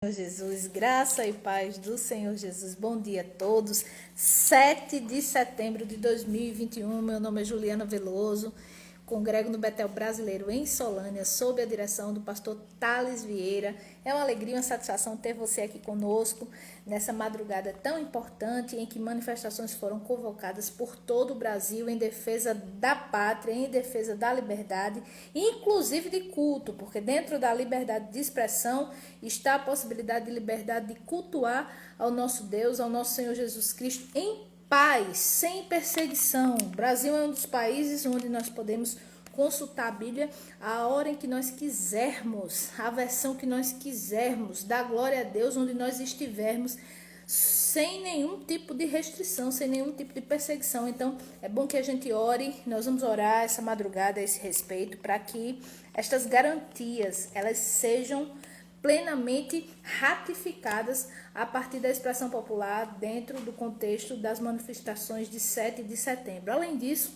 Senhor Jesus, graça e paz do Senhor Jesus. Bom dia a todos. 7 de setembro de 2021. Meu nome é Juliana Veloso. Congrego no Betel Brasileiro em Solânia, sob a direção do pastor Thales Vieira. É uma alegria e uma satisfação ter você aqui conosco nessa madrugada tão importante em que manifestações foram convocadas por todo o Brasil em defesa da pátria, em defesa da liberdade, inclusive de culto, porque dentro da liberdade de expressão está a possibilidade de liberdade de cultuar ao nosso Deus, ao nosso Senhor Jesus Cristo em paz, sem perseguição. O Brasil é um dos países onde nós podemos consultar a Bíblia a hora em que nós quisermos, a versão que nós quisermos, dar glória a Deus onde nós estivermos, sem nenhum tipo de restrição, sem nenhum tipo de perseguição. Então, é bom que a gente ore, nós vamos orar essa madrugada a esse respeito, para que estas garantias, elas sejam plenamente ratificadas a partir da expressão popular dentro do contexto das manifestações de 7 de setembro. Além disso,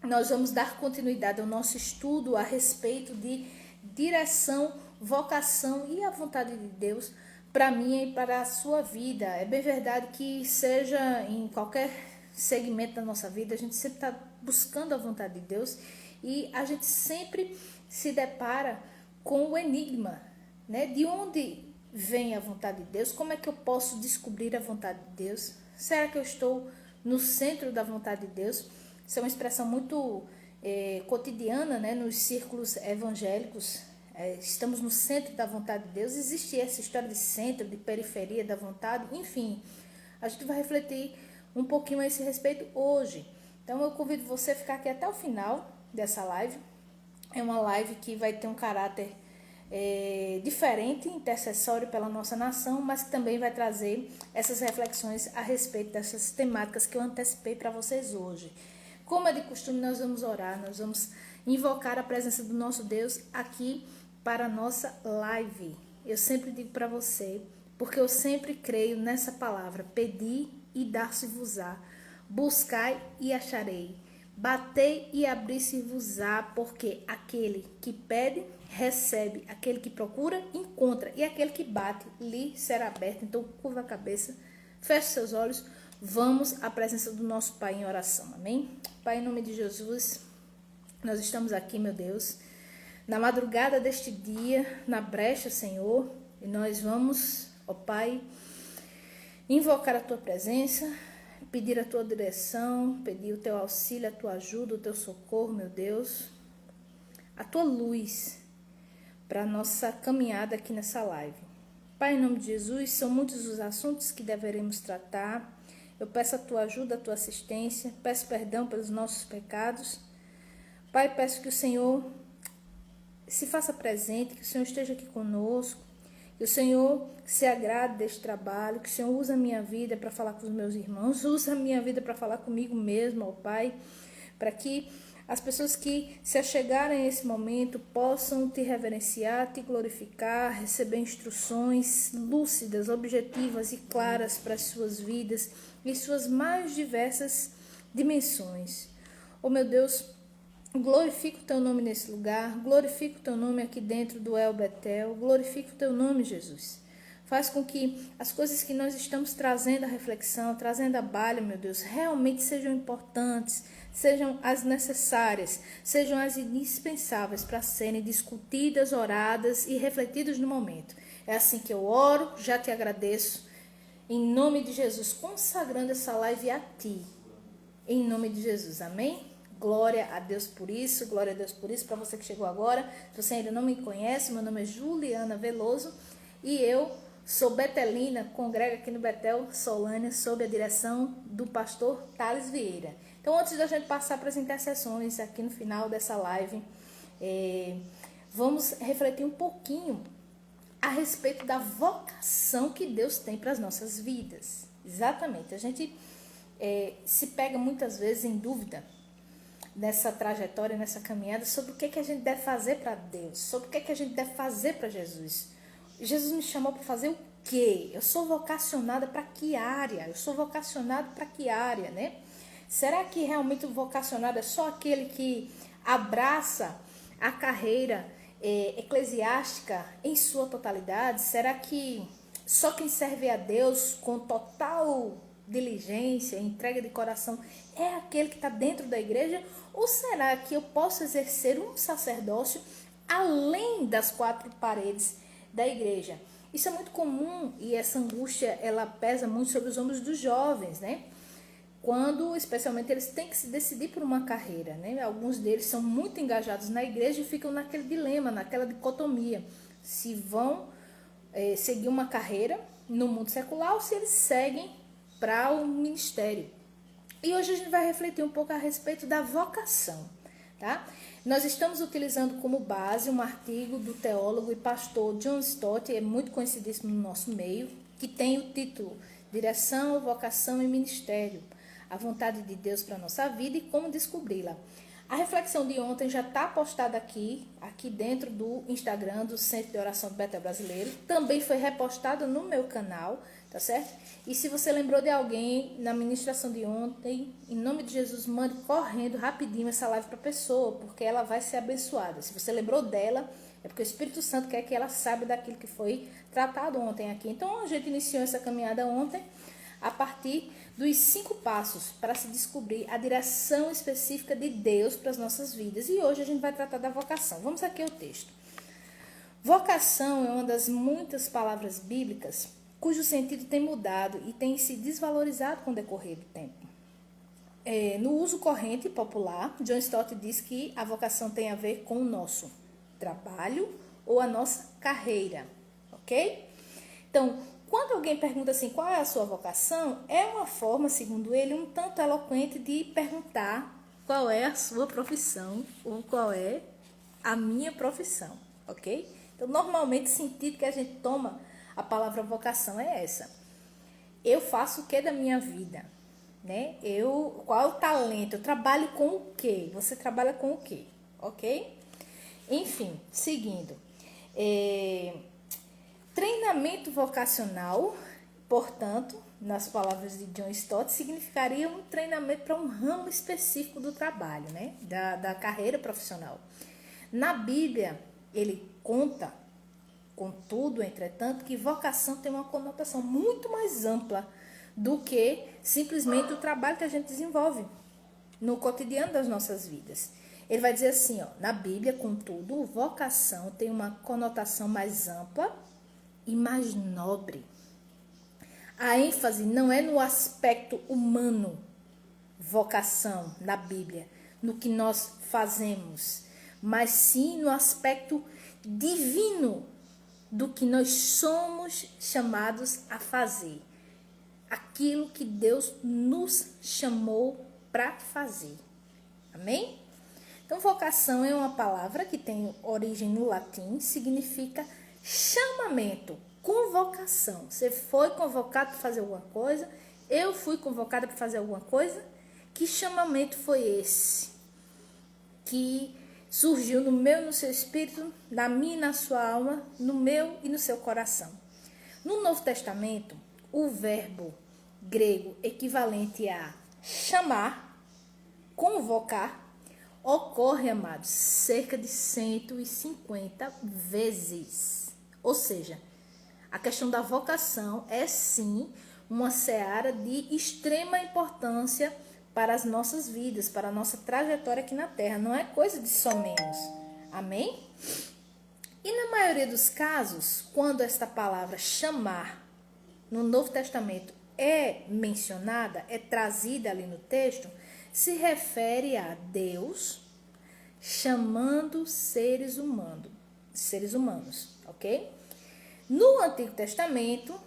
nós vamos dar continuidade ao nosso estudo a respeito de direção, vocação e a vontade de Deus para mim e para a sua vida. É bem verdade que seja em qualquer segmento da nossa vida, a gente sempre está buscando a vontade de Deus e a gente sempre se depara com o enigma, né? De onde vem a vontade de Deus? Como é que eu posso descobrir a vontade de Deus? Será que eu estou no centro da vontade de Deus? Isso é uma expressão muito cotidiana, né? Nos círculos evangélicos. Estamos no centro da vontade de Deus. Existe essa história de centro, de periferia da vontade. Enfim, a gente vai refletir um pouquinho a esse respeito hoje. Então eu convido você a ficar aqui até o final dessa live. É uma live que vai ter um caráter diferente, intercessório pela nossa nação, mas que também vai trazer essas reflexões a respeito dessas temáticas que eu antecipei para vocês hoje. Como é de costume, nós vamos orar, nós vamos invocar a presença do nosso Deus aqui para a nossa live. Eu sempre digo para você, porque eu sempre creio nessa palavra: pedi e dar-se-vos-á, buscai e acharei, batei e abri-se-vos-á, porque aquele que pede, recebe, aquele que procura, encontra, e aquele que bate, lhe será aberto. Então, curva a cabeça, feche seus olhos, vamos à presença do nosso Pai em oração, amém? Pai, em nome de Jesus, nós estamos aqui, meu Deus, na madrugada deste dia, na brecha, Senhor, e nós vamos, ó Pai, invocar a Tua presença, pedir a Tua direção, pedir o Teu auxílio, a Tua ajuda, o Teu socorro, meu Deus, a Tua luz para a nossa caminhada aqui nessa live. Pai, em nome de Jesus, são muitos os assuntos que deveremos tratar. Eu peço a Tua ajuda, a Tua assistência, peço perdão pelos nossos pecados. Pai, peço que o Senhor se faça presente, que o Senhor esteja aqui conosco, que o Senhor se agrade deste trabalho, que o Senhor use a minha vida para falar com os meus irmãos, use a minha vida para falar comigo mesmo, ó Pai, para que as pessoas que se achegarem a esse momento possam te reverenciar, te glorificar, receber instruções lúcidas, objetivas e claras para as suas vidas e suas mais diversas dimensões. Oh meu Deus, glorifica o Teu nome nesse lugar, glorifica o Teu nome aqui dentro do El Betel, glorifica o Teu nome, Jesus. Faz com que as coisas que nós estamos trazendo à reflexão, trazendo à baila, meu Deus, realmente sejam importantes, sejam as necessárias, sejam as indispensáveis para serem discutidas, oradas e refletidas no momento. É assim que eu oro, já te agradeço, em nome de Jesus, consagrando essa live a Ti, em nome de Jesus, amém? Glória a Deus por isso, glória a Deus por isso. Para você que chegou agora, se você ainda não me conhece, meu nome é Juliana Veloso e eu sou betelina, congrego aqui no Betel Solânia, sob a direção do pastor Thales Vieira. Então, antes da gente passar para as intercessões aqui no final dessa live, vamos refletir um pouquinho a respeito da vocação que Deus tem para as nossas vidas. Exatamente, a gente se pega muitas vezes em dúvida nessa trajetória, nessa caminhada, sobre o que a gente deve fazer para Deus, sobre o que a gente deve fazer para Jesus. Jesus me chamou para fazer o quê? Eu sou vocacionada para que área? Eu sou vocacionado para que área, né? Será que realmente o vocacionado é só aquele que abraça a carreira eclesiástica em sua totalidade? Será que só quem serve a Deus com total diligência, entrega de coração, é aquele que está dentro da igreja? Ou será que eu posso exercer um sacerdócio além das quatro paredes da igreja? Isso é muito comum e essa angústia, ela pesa muito sobre os ombros dos jovens, né? Quando, especialmente, eles têm que se decidir por uma carreira, né? Alguns deles são muito engajados na igreja e ficam naquele dilema, naquela dicotomia, se vão seguir uma carreira no mundo secular ou se eles seguem para o ministério. E hoje a gente vai refletir um pouco a respeito da vocação, tá? Nós estamos utilizando como base um artigo do teólogo e pastor John Stott, é muito conhecidíssimo no nosso meio, que tem o título Direção, Vocação e Ministério, a vontade de Deus para a nossa vida e como descobri-la. A reflexão de ontem já está postada aqui dentro do Instagram do Centro de Oração do Betel Brasileiro. Também foi repostada no meu canal, tá certo? E se você lembrou de alguém na ministração de ontem, em nome de Jesus, mande correndo, rapidinho, essa live para a pessoa, porque ela vai ser abençoada. Se você lembrou dela, é porque o Espírito Santo quer que ela saiba daquilo que foi tratado ontem aqui. Então, a gente iniciou essa caminhada ontem a partir dos 5 passos para se descobrir a direção específica de Deus para as nossas vidas. E hoje a gente vai tratar da vocação. Vamos aqui ao texto. Vocação é uma das muitas palavras bíblicas cujo sentido tem mudado e tem se desvalorizado com o decorrer do tempo. No uso corrente e popular, John Stott diz que a vocação tem a ver com o nosso trabalho ou a nossa carreira, ok? Então, quando alguém pergunta assim, qual é a sua vocação, é uma forma, segundo ele, um tanto eloquente de perguntar qual é a sua profissão ou qual é a minha profissão, ok? Então, normalmente, o sentido que a gente toma a palavra vocação é essa. Eu faço o que da minha vida? Né? Qual é o talento? Eu trabalho com o quê? Você trabalha com o quê? Ok? Enfim, seguindo. Treinamento vocacional, portanto, nas palavras de John Stott, significaria um treinamento para um ramo específico do trabalho, né? Da carreira profissional. Na Bíblia, ele conta, contudo, entretanto, que vocação tem uma conotação muito mais ampla do que simplesmente o trabalho que a gente desenvolve no cotidiano das nossas vidas. Ele vai dizer assim, ó, na Bíblia, contudo, vocação tem uma conotação mais ampla e mais nobre. A ênfase não é no aspecto humano, vocação, na Bíblia, no que nós fazemos, mas sim no aspecto divino do que nós somos chamados a fazer. Aquilo que Deus nos chamou para fazer. Amém? Então, vocação é uma palavra que tem origem no latim, significa chamamento, convocação. Você foi convocado para fazer alguma coisa, eu fui convocada para fazer alguma coisa. Que chamamento foi esse? Que surgiu no meu e no seu espírito, na minha e na sua alma, no meu e no seu coração. No Novo Testamento, o verbo grego equivalente a chamar, convocar, ocorre, amados, cerca de 150 vezes. Ou seja, a questão da vocação é sim uma seara de extrema importância para as nossas vidas, para a nossa trajetória aqui na Terra. Não é coisa de só menos. Amém? E na maioria dos casos, quando esta palavra chamar no Novo Testamento é mencionada, é trazida ali no texto, se refere a Deus chamando seres humanos, ok? No Antigo Testamento,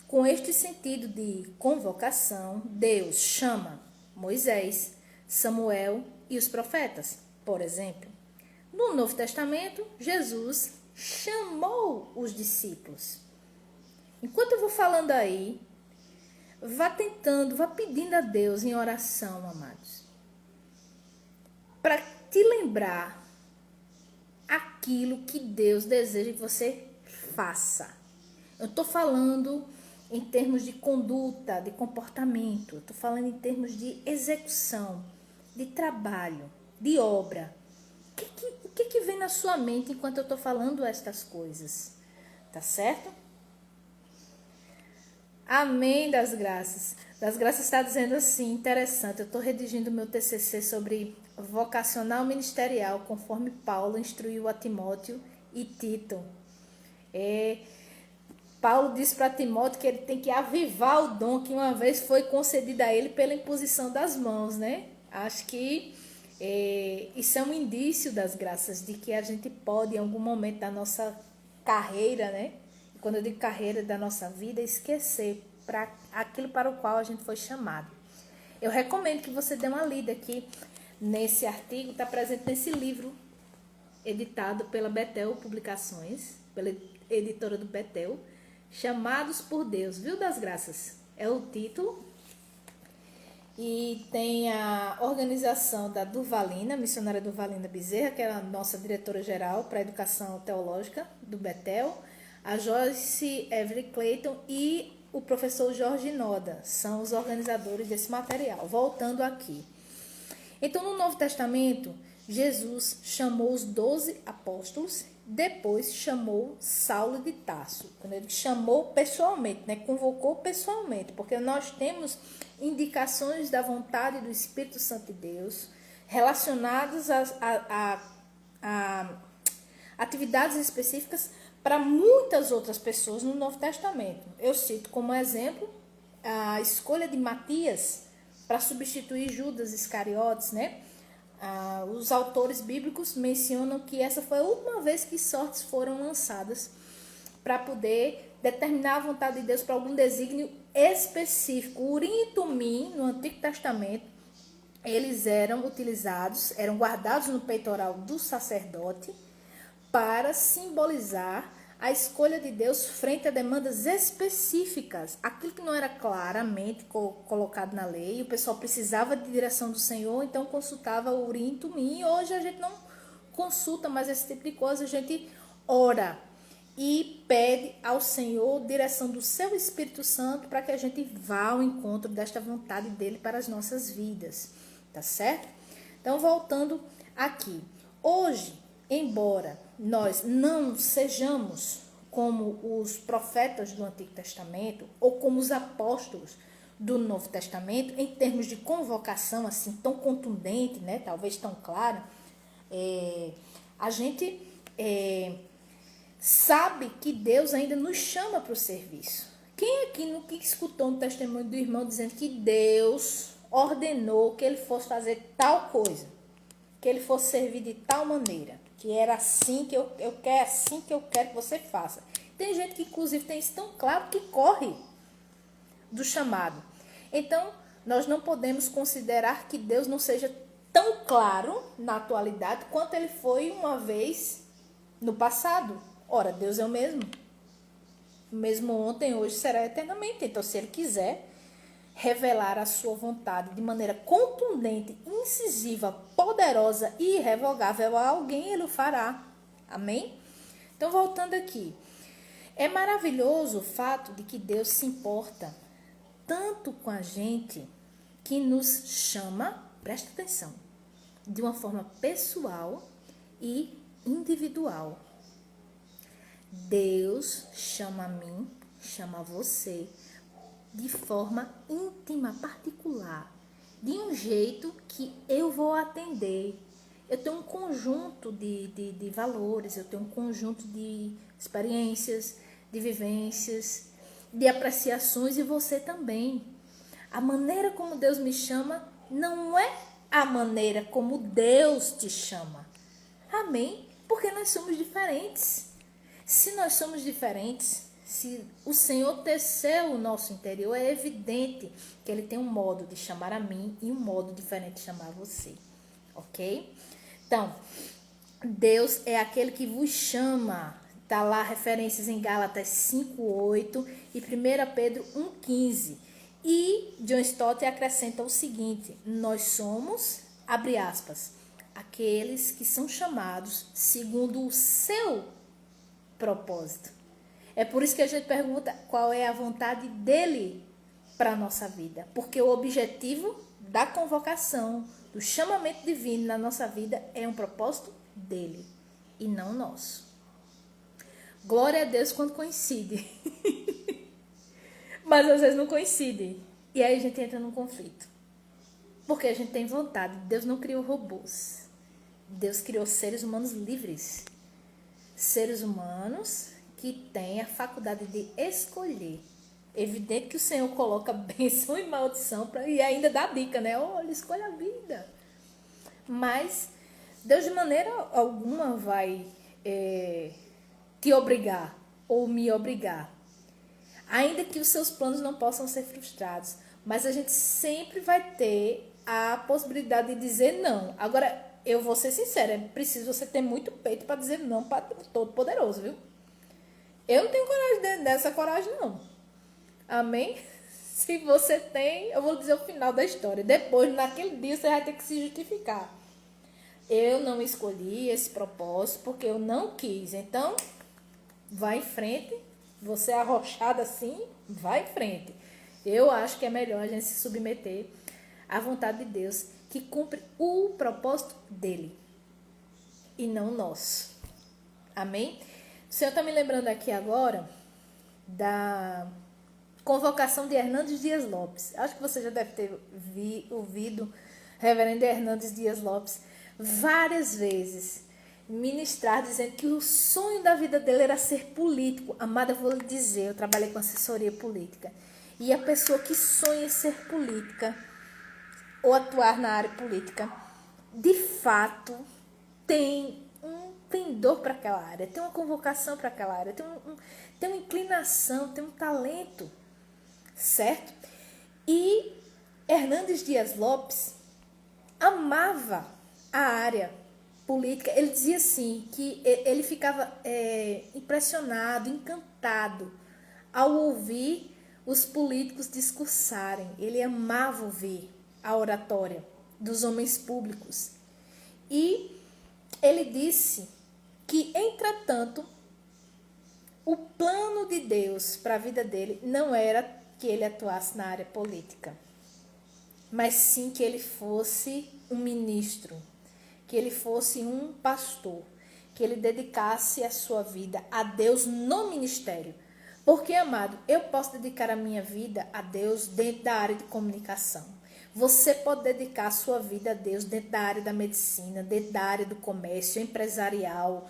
com este sentido de convocação, Deus chama Moisés, Samuel e os profetas, por exemplo. No Novo Testamento, Jesus chamou os discípulos. Enquanto eu vou falando aí, vá pedindo a Deus em oração, amados, para te lembrar aquilo que Deus deseja que você faça. Eu estou falando em termos de conduta, de comportamento, eu estou falando em termos de execução, de trabalho, de obra. O que vem na sua mente enquanto eu estou falando estas coisas? Tá certo? Amém das graças. Das graças está dizendo assim, interessante, eu estou redigindo meu TCC sobre vocacional ministerial, conforme Paulo instruiu a Timóteo e Tito. Paulo disse para Timóteo que ele tem que avivar o dom que uma vez foi concedido a ele pela imposição das mãos, né? Acho que isso é um indício das graças, de que a gente pode, em algum momento da nossa carreira, né? Quando eu digo carreira da nossa vida, esquecer para aquilo para o qual a gente foi chamado. Eu recomendo que você dê uma lida aqui nesse artigo, está presente nesse livro, editado pela Betel Publicações, pela editora do Betel, Chamados por Deus, viu, das graças? É o título. E tem a organização da Durvalina, missionária Durvalina Bezerra, que é a nossa diretora-geral para a educação teológica do Betel, a Joyce Every Clayton e o professor Jorge Noda, são os organizadores desse material. Voltando aqui. Então, no Novo Testamento, Jesus chamou os 12 apóstolos, depois chamou Saulo de Tarso. Quando ele chamou pessoalmente, né? Convocou pessoalmente, porque nós temos indicações da vontade do Espírito Santo de Deus relacionadas a atividades específicas para muitas outras pessoas no Novo Testamento. Eu cito como exemplo a escolha de Matias para substituir Judas Iscariotes, né? Os autores bíblicos mencionam que essa foi a última vez que sortes foram lançadas para poder determinar a vontade de Deus para algum desígnio específico. O Urim e Tumim, no Antigo Testamento, eles eram utilizados, eram guardados no peitoral do sacerdote para simbolizar a escolha de Deus frente a demandas específicas, aquilo que não era claramente colocado na lei, o pessoal precisava de direção do Senhor, então consultava o Urim e Tumim. Hoje a gente não consulta mais esse tipo de coisa, a gente ora e pede ao Senhor direção do seu Espírito Santo para que a gente vá ao encontro desta vontade dele para as nossas vidas, tá certo? Então, voltando aqui, hoje, embora nós não sejamos como os profetas do Antigo Testamento ou como os apóstolos do Novo Testamento, em termos de convocação assim tão contundente, né, talvez tão clara, a gente sabe que Deus ainda nos chama para o serviço. Quem aqui nunca escutou um testemunho do irmão dizendo que Deus ordenou que ele fosse fazer tal coisa, que ele fosse servir de tal maneira, que era assim que eu quero, assim que eu quero que você faça? Tem gente que inclusive tem isso tão claro que corre do chamado. Então, nós não podemos considerar que Deus não seja tão claro na atualidade quanto ele foi uma vez no passado. Ora, Deus é o mesmo ontem, hoje, será eternamente. Então, se ele quiser revelar a sua vontade de maneira contundente, incisiva, poderosa e irrevogável a alguém, ele o fará. Amém? Então, voltando aqui. É maravilhoso o fato de que Deus se importa tanto com a gente que nos chama, presta atenção, de uma forma pessoal e individual. Deus chama a mim, chama a você, de forma íntima, particular, de um jeito que eu vou atender. Eu tenho um conjunto de valores, eu tenho um conjunto de experiências, de vivências, de apreciações, e você também. A maneira como Deus me chama não é a maneira como Deus te chama. Amém? Porque nós somos diferentes. Se nós somos diferentes, se o Senhor teceu o nosso interior, é evidente que Ele tem um modo de chamar a mim e um modo diferente de chamar você. Ok? Então, Deus é aquele que vos chama. Está lá referências em Gálatas 5:8 e 1 Pedro 1:15. E John Stott acrescenta o seguinte: nós somos, abre aspas, aqueles que são chamados segundo o seu propósito. É por isso que a gente pergunta qual é a vontade dele para a nossa vida. Porque o objetivo da convocação, do chamamento divino na nossa vida é um propósito dele e não nosso. Glória a Deus quando coincide. Mas às vezes não coincide. E aí a gente entra num conflito. Porque a gente tem vontade. Deus não criou robôs. Deus criou seres humanos livres. Seres humanos que têm a faculdade de escolher. Evidente que o Senhor coloca bênção e maldição e ainda dá dica, né? Olha, escolha a vida. Mas Deus de maneira alguma vai te obrigar ou me obrigar. Ainda que os seus planos não possam ser frustrados. Mas a gente sempre vai ter a possibilidade de dizer não. Agora, eu vou ser sincera, é preciso você ter muito peito para dizer não para o Todo-Poderoso, viu? Eu não tenho coragem dessa coragem, não. Amém? Se você tem, eu vou dizer o final da história. Depois, naquele dia, você vai ter que se justificar. Eu não escolhi esse propósito porque eu não quis. Então, vai em frente. Você é arrochada assim, vai em frente. Eu acho que é melhor a gente se submeter à vontade de Deus, que cumpre o propósito dele e não o nosso. Amém? O Senhor está me lembrando aqui agora da convocação de Hernandes Dias Lopes. Acho que você já deve ter ouvido reverendo Hernandes Dias Lopes várias vezes ministrar, dizendo que o sonho da vida dele era ser político. Amada, eu vou lhe dizer, eu trabalhei com assessoria política. E a pessoa que sonha em ser política ou atuar na área política, de fato, tem um pendor para aquela área, tem uma convocação para aquela área, tem uma inclinação, tem um talento, certo? E Hernandes Dias Lopes amava a área política. Ele dizia assim, que ele ficava impressionado, encantado ao ouvir os políticos discursarem. Ele amava ouvir a oratória dos homens públicos. E ele disse que, entretanto, o plano de Deus para a vida dele não era que ele atuasse na área política, mas sim que ele fosse um ministro, que ele fosse um pastor, que ele dedicasse a sua vida a Deus no ministério. Porque, amado, eu posso dedicar a minha vida a Deus dentro da área de comunicação. Você pode dedicar a sua vida a Deus dentro da área da medicina, dentro da área do comércio, empresarial,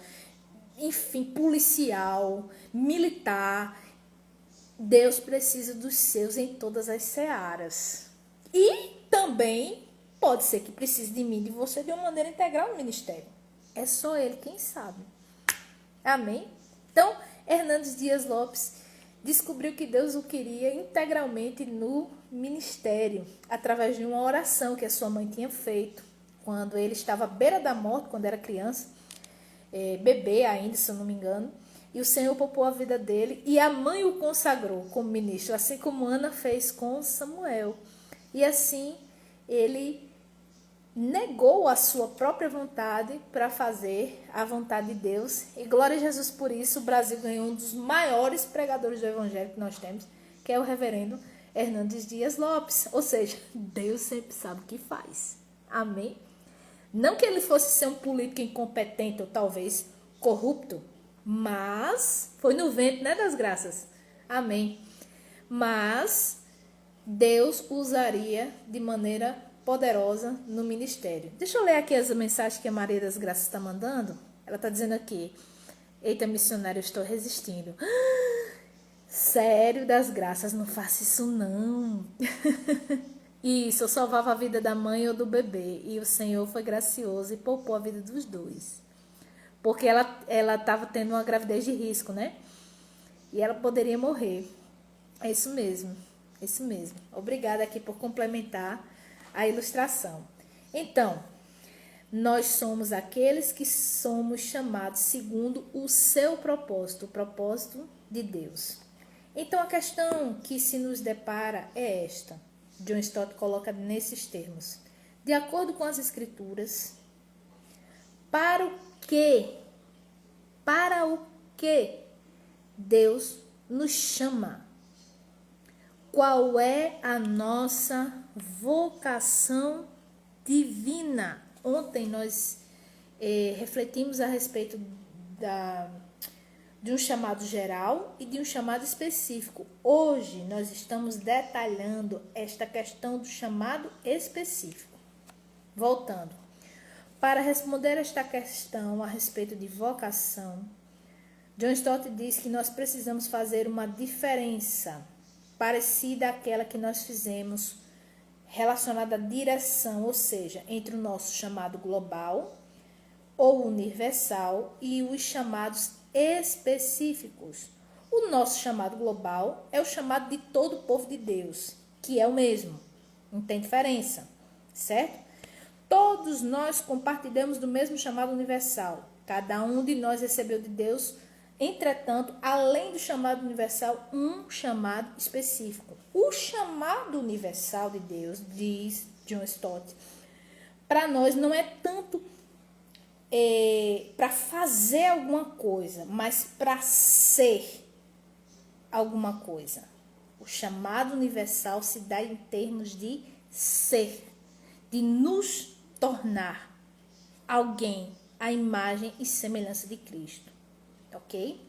enfim, policial, militar. Deus precisa dos seus em todas as searas. E também pode ser que precise de mim e de você de uma maneira integral no ministério. É só ele quem sabe. Amém? Então, Hernandes Dias Lopes descobriu que Deus o queria integralmente no ministério, através de uma oração que a sua mãe tinha feito, quando ele estava à beira da morte, quando era criança, bebê ainda, se eu não me engano, e o Senhor poupou a vida dele, e a mãe o consagrou como ministro, assim como Ana fez com Samuel. E assim, ele negou a sua própria vontade para fazer a vontade de Deus. E glória a Jesus por isso, o Brasil ganhou um dos maiores pregadores do evangelho que nós temos, que é o reverendo Hernandes Dias Lopes. Ou seja, Deus sempre sabe o que faz. Amém? Não que ele fosse ser um político incompetente ou talvez corrupto, mas foi no vento, né, das graças. Amém? Mas Deus usaria de maneira poderosa no ministério. Deixa eu ler aqui as mensagens que a Maria das Graças está mandando. Ela está dizendo aqui: eita, missionário, eu estou resistindo. Sério, das graças, não faça isso não. Isso, eu salvava a vida da mãe ou do bebê. E o Senhor foi gracioso e poupou a vida dos dois. Porque ela estava tendo uma gravidez de risco, né? E ela poderia morrer. É isso mesmo. Isso mesmo. Obrigada aqui por complementar a ilustração. Então, nós somos aqueles que somos chamados segundo o seu propósito, o propósito de Deus. Então, a questão que se nos depara é esta. John Stott coloca nesses termos: de acordo com as Escrituras, para o que Deus nos chama? Qual é a nossa vocação divina? Ontem nós refletimos a respeito de um chamado geral e de um chamado específico. Hoje nós estamos detalhando esta questão do chamado específico. Voltando. Para responder esta questão a respeito de vocação, John Stott diz que nós precisamos fazer uma diferença parecida àquela que nós fizemos relacionada à direção, ou seja, entre o nosso chamado global ou universal e os chamados específicos. O nosso chamado global é o chamado de todo o povo de Deus, que é o mesmo, não tem diferença, certo? Todos nós compartilhamos do mesmo chamado universal. Cada um de nós recebeu de Deus, entretanto, além do chamado universal, um chamado específico. O chamado universal de Deus, diz John Stott, para nós não é tanto para fazer alguma coisa, mas para ser alguma coisa. O chamado universal se dá em termos de ser, de nos tornar alguém à imagem e semelhança de Cristo, ok?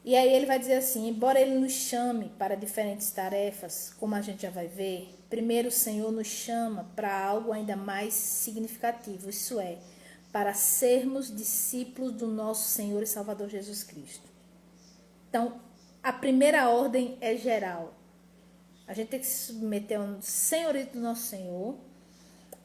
E aí ele vai dizer assim, embora ele nos chame para diferentes tarefas, como a gente já vai ver, primeiro o Senhor nos chama para algo ainda mais significativo, isso é, para sermos discípulos do nosso Senhor e Salvador Jesus Cristo. Então, a primeira ordem é geral. A gente tem que se submeter ao senhorio do nosso Senhor,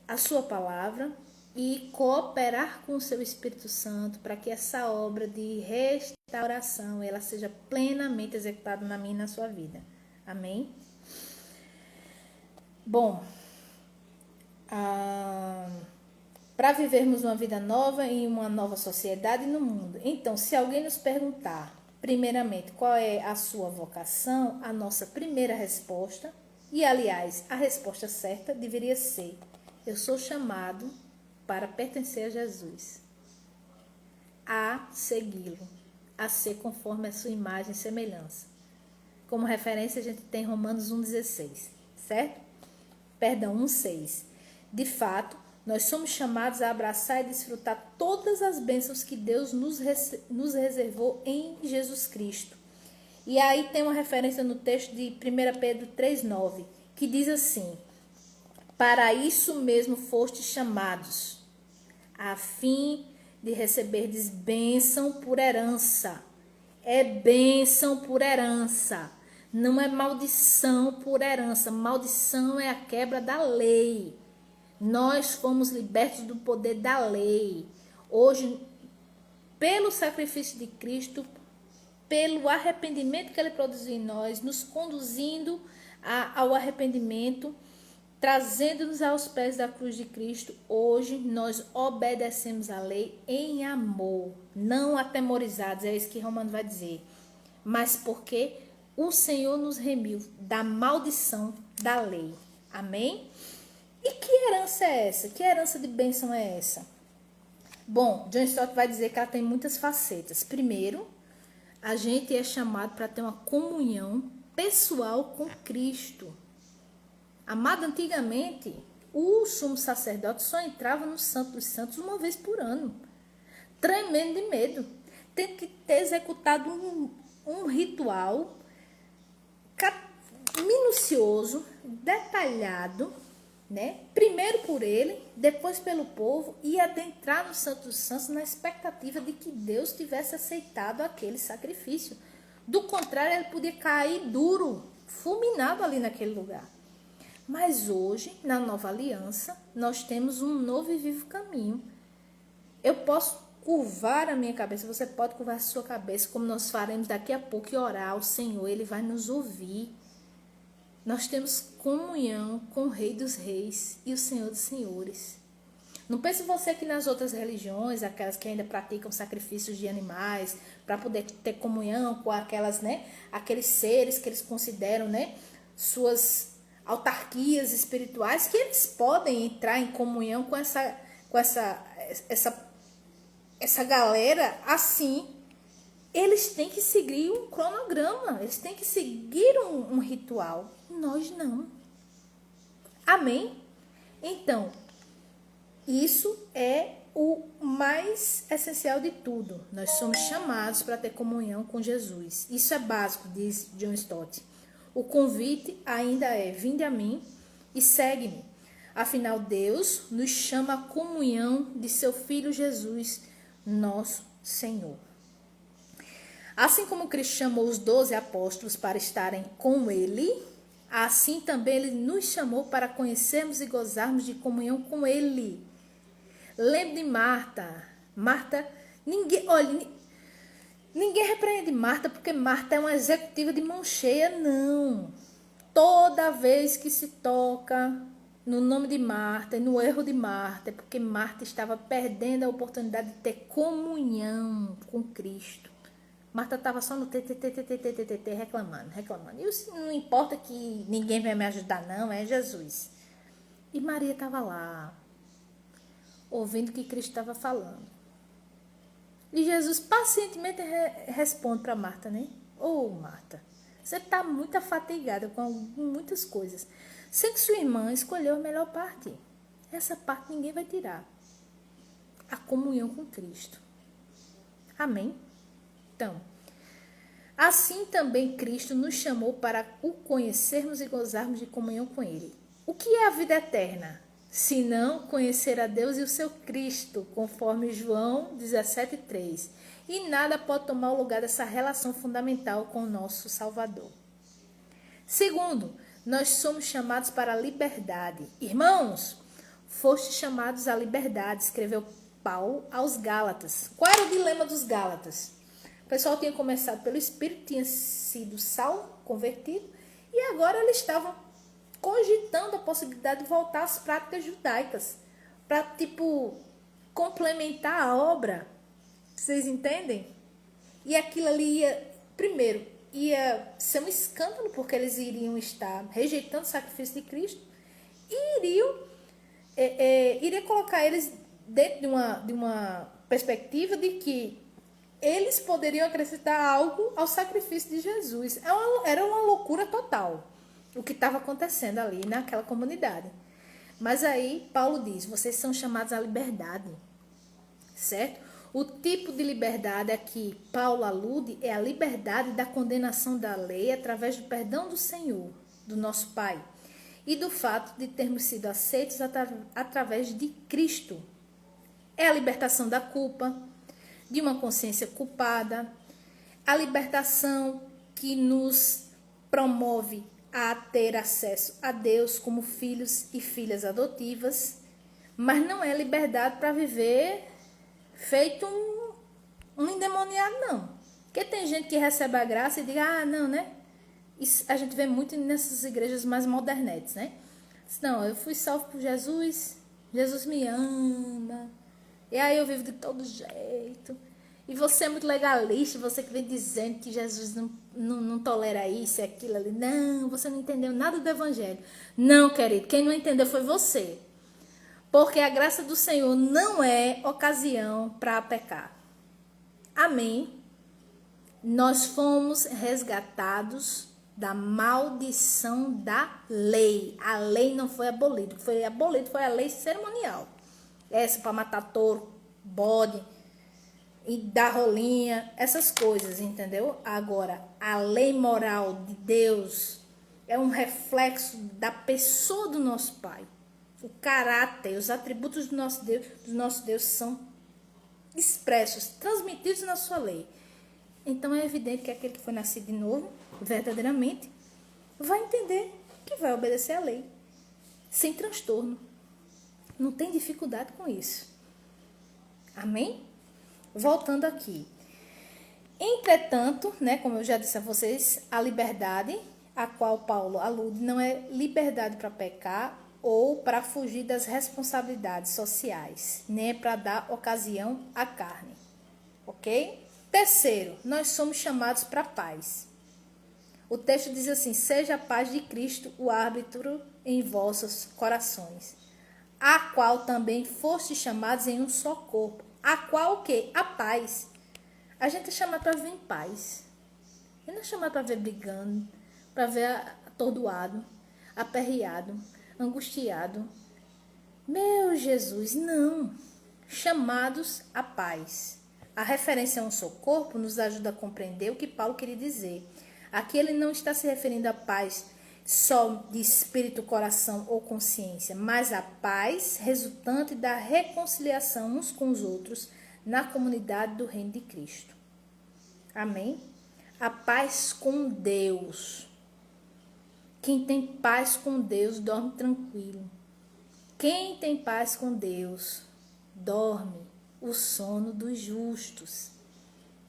a sua palavra e cooperar com o seu Espírito Santo para que essa obra de restauração ela seja plenamente executada na minha e na sua vida. Amém? Bom, para vivermos uma vida nova em uma nova sociedade e no mundo. Então, se alguém nos perguntar, primeiramente, qual é a sua vocação, a nossa primeira resposta, e aliás, a resposta certa deveria ser: eu sou chamado para pertencer a Jesus, a segui-lo, a ser conforme a sua imagem e semelhança. Como referência, a gente tem Romanos 1,16, certo? Perdão, 1,6. De fato, nós somos chamados a abraçar e desfrutar todas as bênçãos que Deus nos reservou em Jesus Cristo. E aí tem uma referência no texto de 1 Pedro 3,9, que diz assim: para isso mesmo fostes chamados, a fim de receberdes bênção por herança. É bênção por herança, não é maldição por herança. Maldição é a quebra da lei. Nós fomos libertos do poder da lei. Hoje, pelo sacrifício de Cristo, pelo arrependimento que Ele produziu em nós, nos conduzindo ao arrependimento, trazendo-nos aos pés da cruz de Cristo, hoje nós obedecemos a lei em amor, não atemorizados, é isso que Romano vai dizer, mas porque o Senhor nos remiu da maldição da lei. Amém? E que herança é essa? Que herança de bênção é essa? Bom, John Stott vai dizer que ela tem muitas facetas. Primeiro, a gente é chamado para ter uma comunhão pessoal com Cristo. Amado, antigamente, o sumo sacerdote só entrava no Santo dos Santos uma vez por ano. Tremendo de medo. Tem que ter executado um ritual minucioso, detalhado, né? Primeiro por ele, depois pelo povo, e adentrar no Santo dos Santos na expectativa de que Deus tivesse aceitado aquele sacrifício. Do contrário, ele podia cair duro, fulminado ali naquele lugar. Mas hoje, na nova aliança, nós temos um novo e vivo caminho. Eu posso curvar a minha cabeça, você pode curvar a sua cabeça, como nós faremos daqui a pouco, e orar ao Senhor, Ele vai nos ouvir. Nós temos comunhão com o Rei dos Reis e o Senhor dos Senhores. Não pense você que nas outras religiões, aquelas que ainda praticam sacrifícios de animais, para poder ter comunhão com aquelas, né, aqueles seres que eles consideram, né, suas autarquias espirituais, que eles podem entrar em comunhão com essa galera assim. Eles têm que seguir um cronograma, eles têm que seguir um ritual. Nós não. Amém? Então, isso é o mais essencial de tudo. Nós somos chamados para ter comunhão com Jesus. Isso é básico, diz John Stott. O convite ainda é: vinde a mim e segue-me. Afinal, Deus nos chama à comunhão de seu Filho Jesus, nosso Senhor. Assim como Cristo chamou os 12 apóstolos para estarem com Ele, assim também Ele nos chamou para conhecermos e gozarmos de comunhão com Ele. Lembre de Marta. Marta, ninguém repreende Marta porque Marta é uma executiva de mão cheia, não. Toda vez que se toca no nome de Marta e no erro de Marta, é porque Marta estava perdendo a oportunidade de ter comunhão com Cristo. Marta estava só no reclamando. E não importa que ninguém vai me ajudar, não, é Jesus. E Maria estava lá, ouvindo o que Cristo estava falando. E Jesus pacientemente responde para Marta, né? Marta, você está muito fatigada com muitas coisas. Sei que sua irmã escolheu a melhor parte. Essa parte ninguém vai tirar. A comunhão com Cristo. Amém? Então, assim também Cristo nos chamou para o conhecermos e gozarmos de comunhão com Ele. O que é a vida eterna? Se não conhecer a Deus e o seu Cristo, conforme João 17,3. E nada pode tomar o lugar dessa relação fundamental com o nosso Salvador. Segundo, nós somos chamados para a liberdade. Irmãos, foste chamados à liberdade, escreveu Paulo aos Gálatas. Qual era o dilema dos Gálatas? O pessoal tinha começado pelo Espírito, tinha sido salvo, convertido, e agora eles estavam cogitando a possibilidade de voltar às práticas judaicas, para, complementar a obra. Vocês entendem? E aquilo ali ia ser um escândalo, porque eles iriam estar rejeitando o sacrifício de Cristo e iria colocar eles dentro de uma perspectiva de que eles poderiam acrescentar algo ao sacrifício de Jesus. Era uma loucura total o que estava acontecendo ali naquela comunidade. Mas aí Paulo diz: vocês são chamados à liberdade, certo? O tipo de liberdade a que Paulo alude é a liberdade da condenação da lei através do perdão do Senhor, do nosso Pai, e do fato de termos sido aceitos através de Cristo. É a libertação da culpa, de uma consciência culpada, a libertação que nos promove a ter acesso a Deus como filhos e filhas adotivas, mas não é liberdade para viver feito um endemoniado, não. Porque tem gente que recebe a graça e diz: não, né? Isso a gente vê muito nessas igrejas mais modernetes, né? Não, eu fui salvo por Jesus, Jesus me ama, e aí eu vivo de todo jeito. E você é muito legalista, você que vem dizendo que Jesus não tolera isso e aquilo ali. Não, você não entendeu nada do evangelho. Não, querido, quem não entendeu foi você. Porque a graça do Senhor não é ocasião para pecar. Amém? Nós fomos resgatados da maldição da lei. A lei não foi abolida. O que foi abolido foi a lei cerimonial. Essa para matar touro, bode e dar rolinha, essas coisas, entendeu? Agora, a lei moral de Deus é um reflexo da pessoa do nosso Pai. O caráter, os atributos do nosso Deus são expressos, transmitidos na sua lei. Então é evidente que aquele que foi nascido de novo, verdadeiramente, vai entender que vai obedecer à lei, sem transtorno. Não tem dificuldade com isso. Amém? Voltando aqui. Entretanto, né, como eu já disse a vocês, a liberdade a qual Paulo alude não é liberdade para pecar ou para fugir das responsabilidades sociais, nem é para dar ocasião à carne. Ok? Terceiro, nós somos chamados para a paz. O texto diz assim: seja a paz de Cristo o árbitro em vossos corações, a qual também foste chamados em um só corpo. A qual o quê? A paz. A gente é chamado para viver em paz. A gente não é chamado para ver brigando, para ver atordoado, aperreado, angustiado. Meu Jesus, não. chamados à paz. A referência a um só corpo nos ajuda a compreender o que Paulo queria dizer. Aqui ele não está se referindo à paz só de espírito, coração ou consciência, mas à paz resultante da reconciliação uns com os outros na comunidade do reino de Cristo. Amém? A paz com Deus. Quem tem paz com Deus dorme tranquilo. Quem tem paz com Deus dorme o sono dos justos.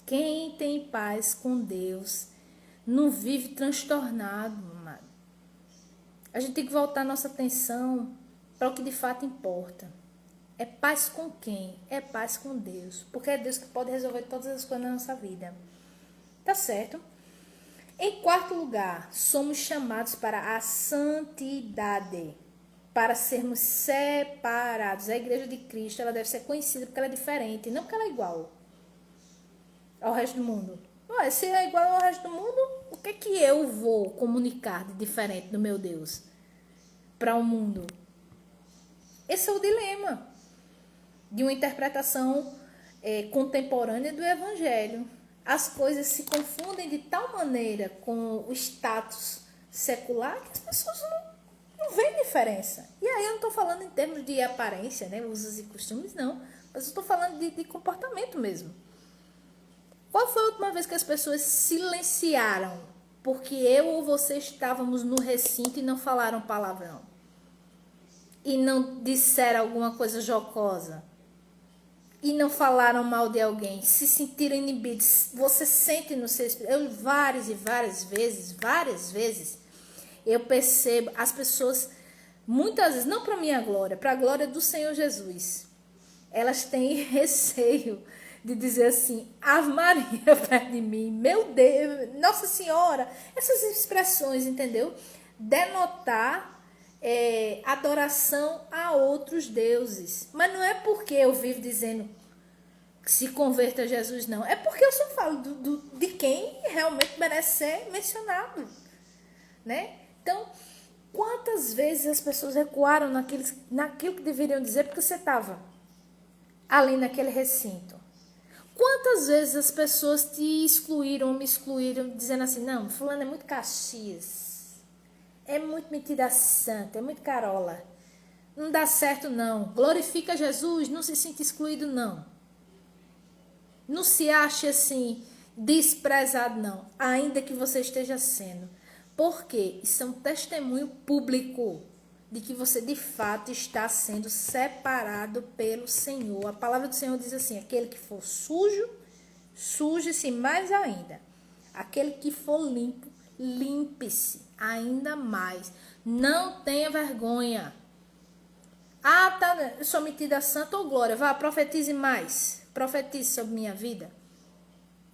Quem tem paz com Deus não vive transtornado, amado. A gente tem que voltar nossa atenção para o que de fato importa. É paz com quem? É paz com Deus. Porque é Deus que pode resolver todas as coisas na nossa vida. Tá certo? Em quarto lugar, somos chamados para a santidade. Para sermos separados. A igreja de Cristo, ela deve ser conhecida porque ela é diferente, não porque ela é igual ao resto do mundo. Se é igual ao resto do mundo, o que é que eu vou comunicar de diferente do meu Deus para o mundo? Esse é o dilema de uma interpretação contemporânea do Evangelho. As coisas se confundem de tal maneira com o status secular que as pessoas não veem diferença. E aí eu não estou falando em termos de aparência, né, usos e costumes, não. Mas eu estou falando de comportamento mesmo. Qual foi a última vez que as pessoas silenciaram porque eu ou você estávamos no recinto e não falaram palavrão? E não disseram alguma coisa jocosa? E não falaram mal de alguém? Se sentiram inibidos? Você sente no seu espírito? Eu várias vezes, eu percebo as pessoas, muitas vezes, não para minha glória, para a glória do Senhor Jesus. Elas têm receio de dizer assim, Ave Maria perto de mim, meu Deus, Nossa Senhora, essas expressões, entendeu? Denotar adoração a outros deuses. Mas não é porque eu vivo dizendo que se converta a Jesus, não. É porque eu só falo de quem realmente merece ser mencionado, né? Então, quantas vezes as pessoas recuaram naquilo que deveriam dizer porque você estava ali naquele recinto? Quantas vezes as pessoas te excluíram, me excluíram, dizendo assim, não, fulano é muito Caxias, é muito metida santa, é muito carola, não dá certo não, glorifica Jesus, não se sinta excluído não. Não se ache assim, desprezado não, ainda que você esteja sendo. Porque isso é um testemunho público de que você de fato está sendo separado pelo Senhor. A palavra do Senhor diz assim, aquele que for sujo, suje-se mais ainda. Aquele que for limpo, limpe-se ainda mais. Não tenha vergonha. Ah, tá, eu sou metida santa ou glória. Vá, profetize mais. Profetize sobre minha vida.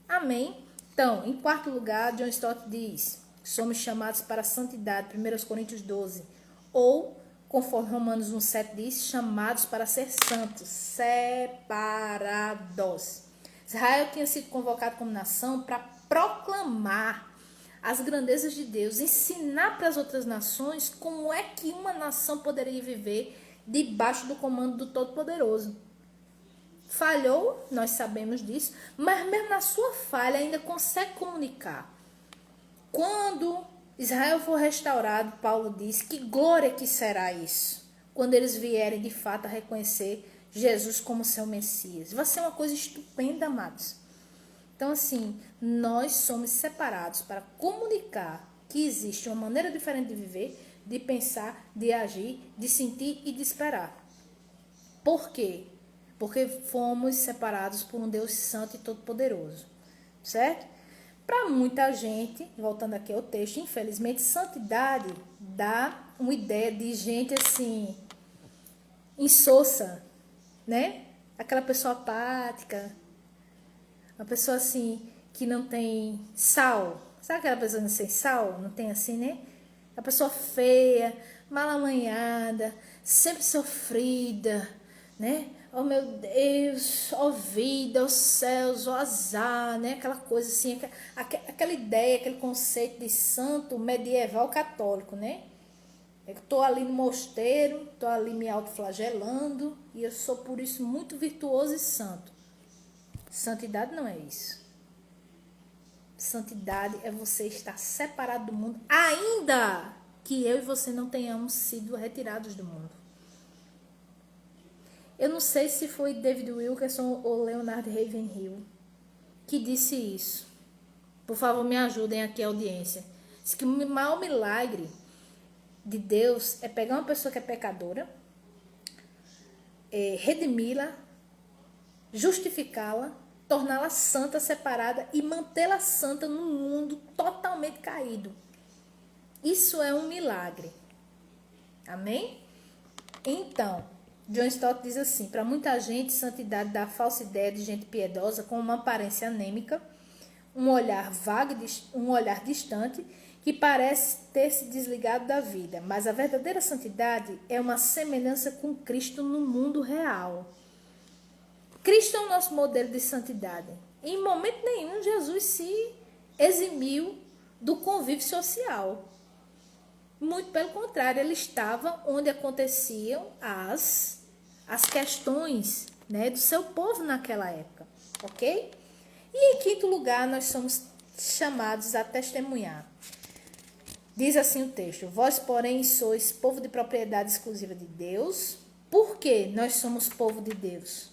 Amém? Então, em quarto lugar, John Stott diz, somos chamados para a santidade, 1 Coríntios 12. Ou, conforme Romanos 1,7 diz, chamados para ser santos, separados. Israel tinha sido convocado como nação para proclamar as grandezas de Deus, ensinar para as outras nações como é que uma nação poderia viver debaixo do comando do Todo-Poderoso. Falhou, nós sabemos disso, mas mesmo na sua falha ainda consegue comunicar. Quando Israel for restaurado, Paulo diz, que glória que será isso, quando eles vierem de fato a reconhecer Jesus como seu Messias. Vai ser uma coisa estupenda, amados. Então, assim, nós somos separados para comunicar que existe uma maneira diferente de viver, de pensar, de agir, de sentir e de esperar. Por quê? Porque fomos separados por um Deus santo e todo-poderoso, certo? Para muita gente, voltando aqui ao texto, infelizmente, santidade dá uma ideia de gente assim, insossa, né? Aquela pessoa apática, uma pessoa assim, que não tem sal. Sabe aquela pessoa que não tem sal? Não tem assim, né? A pessoa feia, mal amanhada, sempre sofrida, né? Oh meu Deus, ó vida, ó céus, ó azar, né? Aquela coisa assim, aquela ideia, aquele conceito de santo medieval católico, né? Eu estou ali no mosteiro, estou ali me autoflagelando e eu sou por isso muito virtuoso e santo. Santidade não é isso. Santidade é você estar separado do mundo, ainda que eu e você não tenhamos sido retirados do mundo. Eu não sei se foi David Wilkerson ou Leonard Ravenhill que disse isso. Por favor, me ajudem aqui, a audiência. Diz que o maior milagre de Deus é pegar uma pessoa que é pecadora, redimi-la, justificá-la, torná-la santa, separada e mantê-la santa num mundo totalmente caído. Isso é um milagre. Amém? Então, John Stott diz assim: para muita gente, santidade dá a falsa ideia de gente piedosa com uma aparência anêmica, um olhar vago, um olhar distante, que parece ter se desligado da vida. Mas a verdadeira santidade é uma semelhança com Cristo no mundo real. Cristo é o nosso modelo de santidade. Em momento nenhum, Jesus se eximiu do convívio social. Muito pelo contrário, ele estava onde aconteciam as questões, né, do seu povo naquela época, ok? E em quinto lugar, nós somos chamados a testemunhar. Diz assim o texto: vós, porém, sois povo de propriedade exclusiva de Deus. Por que nós somos povo de Deus?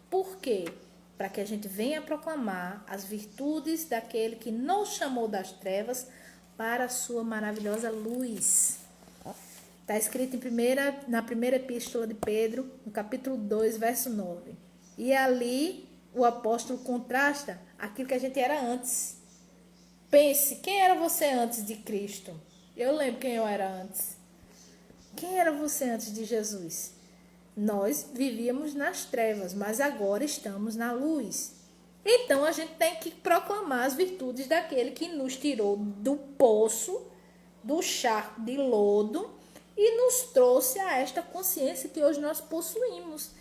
Por quê? Para que a gente venha proclamar as virtudes daquele que nos chamou das trevas para a sua maravilhosa luz. Está escrito na primeira epístola de Pedro, no capítulo 2, verso 9. E ali o apóstolo contrasta aquilo que a gente era antes. Pense, quem era você antes de Cristo? Eu lembro quem eu era antes. Quem era você antes de Jesus? Nós vivíamos nas trevas, mas agora estamos na luz. Então, a gente tem que proclamar as virtudes daquele que nos tirou do poço, do charco de lodo e nos trouxe a esta consciência que hoje nós possuímos.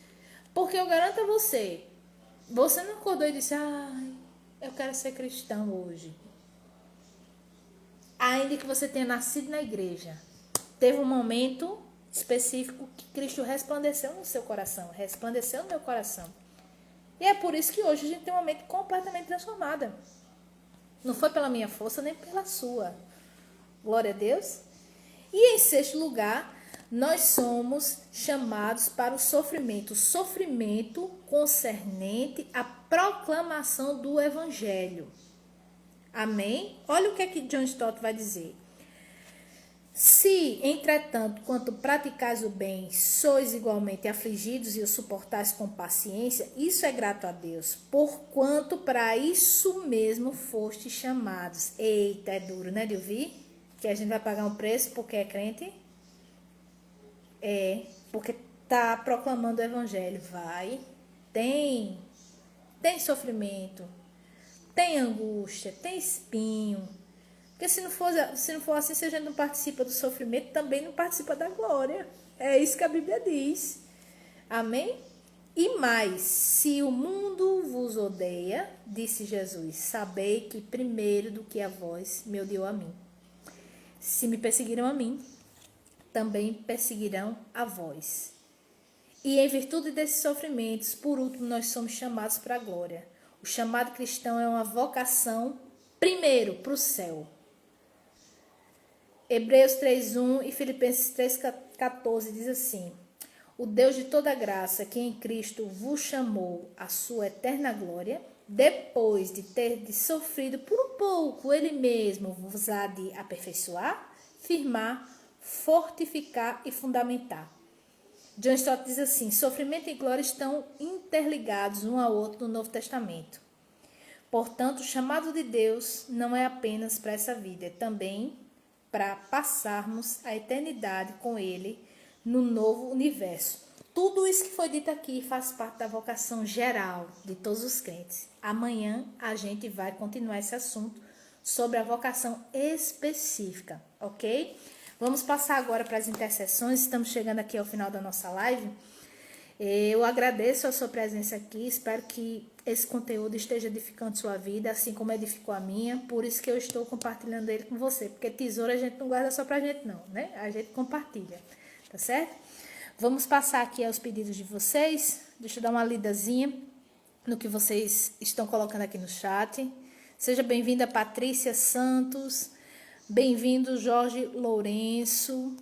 Porque eu garanto a você, você não acordou e disse: ai, eu quero ser cristão hoje. Ainda que você tenha nascido na igreja, teve um momento específico que Cristo resplandeceu no seu coração, resplandeceu no meu coração. E é por isso que hoje a gente tem uma mente completamente transformada. Não foi pela minha força, nem pela sua. Glória a Deus. E em sexto lugar, nós somos chamados para o sofrimento. O sofrimento concernente à proclamação do Evangelho. Amém? Olha o que é que John Stott vai dizer. Se, entretanto, quanto praticais o bem, sois igualmente afligidos e o suportais com paciência, isso é grato a Deus, porquanto para isso mesmo fostes chamados. Eita, é duro, né, de ouvir? Que a gente vai pagar um preço porque é crente? É, porque tá proclamando o evangelho. Vai, tem sofrimento, tem angústia, tem espinho. Porque se não for assim, se a gente não participa do sofrimento, também não participa da glória. É isso que a Bíblia diz. Amém? E mais, se o mundo vos odeia, disse Jesus, sabei que primeiro do que a vós me odiou a mim. Se me perseguiram a mim, também perseguirão a vós. E em virtude desses sofrimentos, por último, nós somos chamados para a glória. O chamado cristão é uma vocação, primeiro, para o céu. Hebreus 3:1 e Filipenses 3:14 diz assim: o Deus de toda graça, que em Cristo vos chamou à sua eterna glória, depois de ter sofrido por um pouco, ele mesmo vos há de aperfeiçoar, firmar, fortificar e fundamentar. John Stott diz assim: sofrimento e glória estão interligados um ao outro no Novo Testamento. Portanto, o chamado de Deus não é apenas para essa vida, é também para passarmos a eternidade com Ele no novo universo. Tudo isso que foi dito aqui faz parte da vocação geral de todos os crentes. Amanhã a gente vai continuar esse assunto sobre a vocação específica, ok? Vamos passar agora para as intercessões. Estamos chegando aqui ao final da nossa live. Eu agradeço a sua presença aqui, espero que esse conteúdo esteja edificando sua vida, assim como edificou a minha, por isso que eu estou compartilhando ele com você, porque tesouro a gente não guarda só pra gente não, né? A gente compartilha, tá certo? Vamos passar aqui aos pedidos de vocês, deixa eu dar uma lidazinha no que vocês estão colocando aqui no chat. Seja bem-vinda Patrícia Santos, bem-vindo Jorge Lourenço,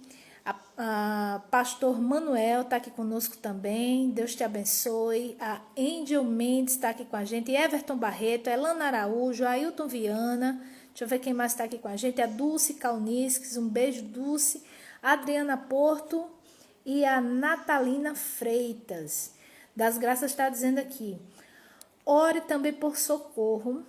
a pastor Manuel está aqui conosco também, Deus te abençoe. A Angel Mendes está aqui com a gente, Everton Barreto, Elana Araújo, Ailton Viana, deixa eu ver quem mais está aqui com a gente, a Dulce Kaunisques, um beijo Dulce, Adriana Porto e a Natalina Freitas. Das Graças está dizendo aqui, ore também por Socorro,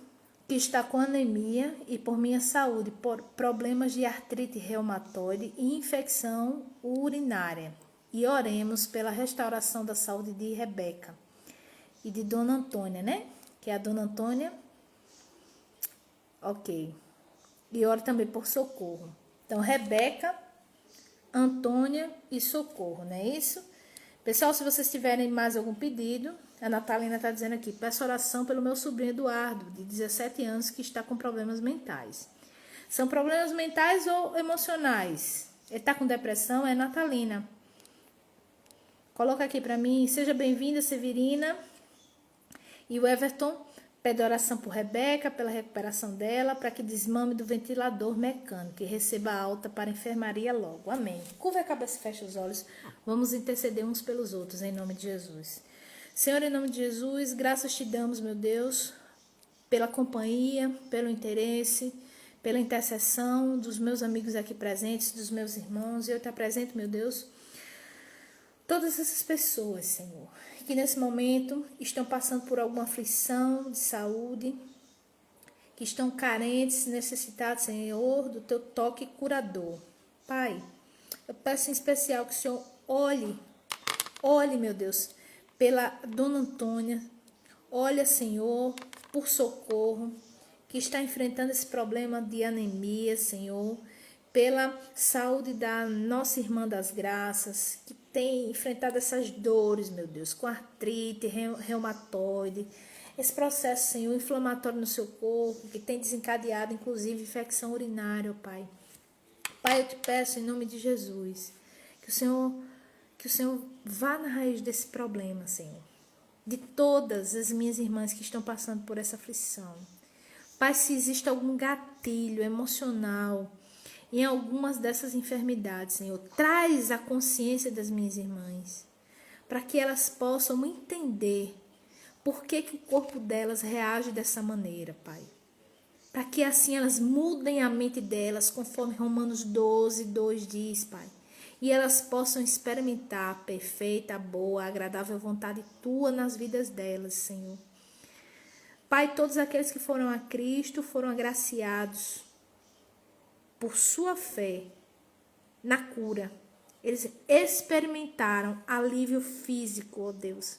que está com anemia, e por minha saúde, por problemas de artrite reumatoide e infecção urinária. E oremos pela restauração da saúde de Rebeca e de Dona Antônia, né? Que é a Dona Antônia. Ok. E ore também por Socorro. Então, Rebeca, Antônia e Socorro, não é isso? Pessoal, se vocês tiverem mais algum pedido, a Natalina está dizendo aqui, peço oração pelo meu sobrinho Eduardo, de 17 anos, que está com problemas mentais. São problemas mentais ou emocionais? Ele está com depressão? É Natalina. Coloca aqui para mim, seja bem-vinda, Severina. E o Everton pede oração por Rebeca, pela recuperação dela, para que desmame do ventilador mecânico e receba alta para a enfermaria logo. Amém. Curva a cabeça e fecha os olhos. Vamos interceder uns pelos outros, em nome de Jesus. Senhor, em nome de Jesus, graças te damos, meu Deus, pela companhia, pelo interesse, pela intercessão dos meus amigos aqui presentes, dos meus irmãos. Eu te apresento, meu Deus, todas essas pessoas, Senhor, que nesse momento estão passando por alguma aflição de saúde, que estão carentes, necessitados, Senhor, do teu toque curador. Pai, eu peço em especial que o Senhor olhe, meu Deus, pela Dona Antônia, olha, Senhor, por Socorro, que está enfrentando esse problema de anemia, Senhor, pela saúde da nossa irmã das Graças, que tem enfrentado essas dores, meu Deus, com artrite, reumatoide, esse processo, Senhor, inflamatório no seu corpo, que tem desencadeado, inclusive, infecção urinária, Pai. Pai, eu te peço, em nome de Jesus, que o Senhor vá na raiz desse problema, Senhor, de todas as minhas irmãs que estão passando por essa aflição. Pai, se existe algum gatilho emocional em algumas dessas enfermidades, Senhor, traz a consciência das minhas irmãs, para que elas possam entender por que o corpo delas reage dessa maneira, Pai. Para que assim elas mudem a mente delas, conforme Romanos 12, 2 diz, Pai. E elas possam experimentar a perfeita, boa, agradável vontade Tua nas vidas delas, Senhor. Pai, todos aqueles que foram a Cristo foram agraciados por sua fé na cura. Eles experimentaram alívio físico, ó Deus.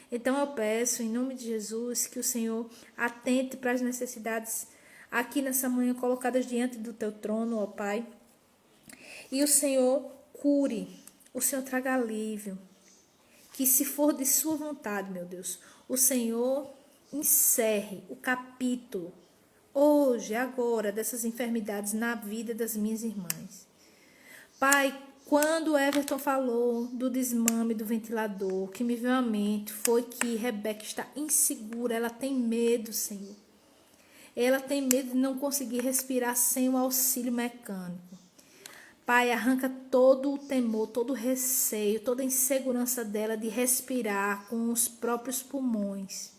Então eu peço, em nome de Jesus, que o Senhor atente para as necessidades aqui nessa manhã colocadas diante do Teu trono, ó Pai. E o Senhor cure, o Senhor traga alívio. Que se for de sua vontade, meu Deus, o Senhor encerre o capítulo, hoje, agora, dessas enfermidades na vida das minhas irmãs. Pai, quando o Everton falou do desmame do ventilador, o que me veio à mente foi que Rebeca está insegura, ela tem medo, Senhor. Ela tem medo de não conseguir respirar sem o auxílio mecânico. Pai, arranca todo o temor, todo o receio, toda a insegurança dela de respirar com os próprios pulmões.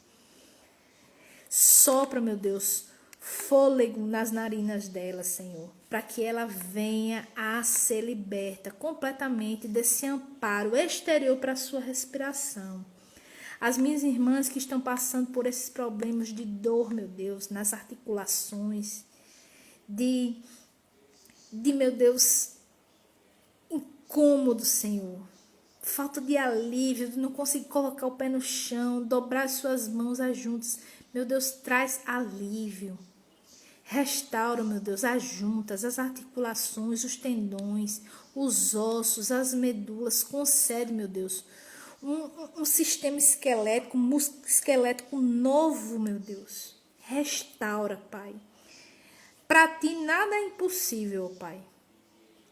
Sopra, meu Deus, fôlego nas narinas dela, Senhor, para que ela venha a ser liberta completamente desse amparo exterior para a sua respiração. As minhas irmãs que estão passando por esses problemas de dor, meu Deus, nas articulações, de meu Deus, incômodo, Senhor, falta de alívio, de não conseguir colocar o pé no chão, dobrar as suas mãos as juntas. Meu Deus, traz alívio. Restaura, meu Deus, as juntas, as articulações, os tendões, os ossos, as medulas. Concede, meu Deus, um sistema esquelético, músculo esquelético novo, meu Deus. Restaura, Pai. Para ti nada é impossível, Pai.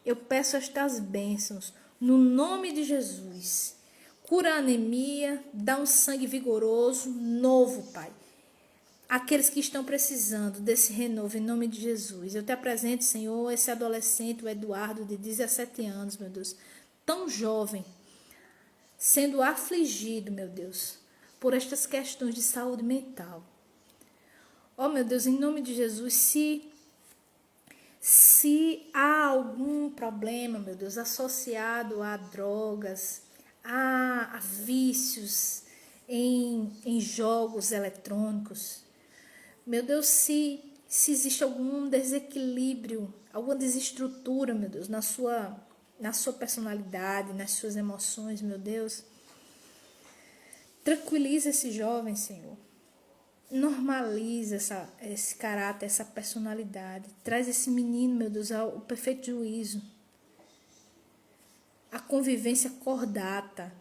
Eu peço estas bênçãos no nome de Jesus. Cura a anemia, dá um sangue vigoroso, novo, Pai. Aqueles que estão precisando desse renovo, em nome de Jesus. Eu te apresento, Senhor, esse adolescente, o Eduardo, de 17 anos, meu Deus, tão jovem, sendo afligido, meu Deus, por estas questões de saúde mental. Oh, meu Deus, em nome de Jesus, se há algum problema, meu Deus, associado a drogas, a vícios em jogos eletrônicos, meu Deus, se existe algum desequilíbrio, alguma desestrutura, meu Deus, na sua personalidade, nas suas emoções, meu Deus, tranquiliza esse jovem, Senhor. Normaliza esse caráter, essa personalidade. Traz esse menino, meu Deus, ao perfeito juízo. A convivência cordata,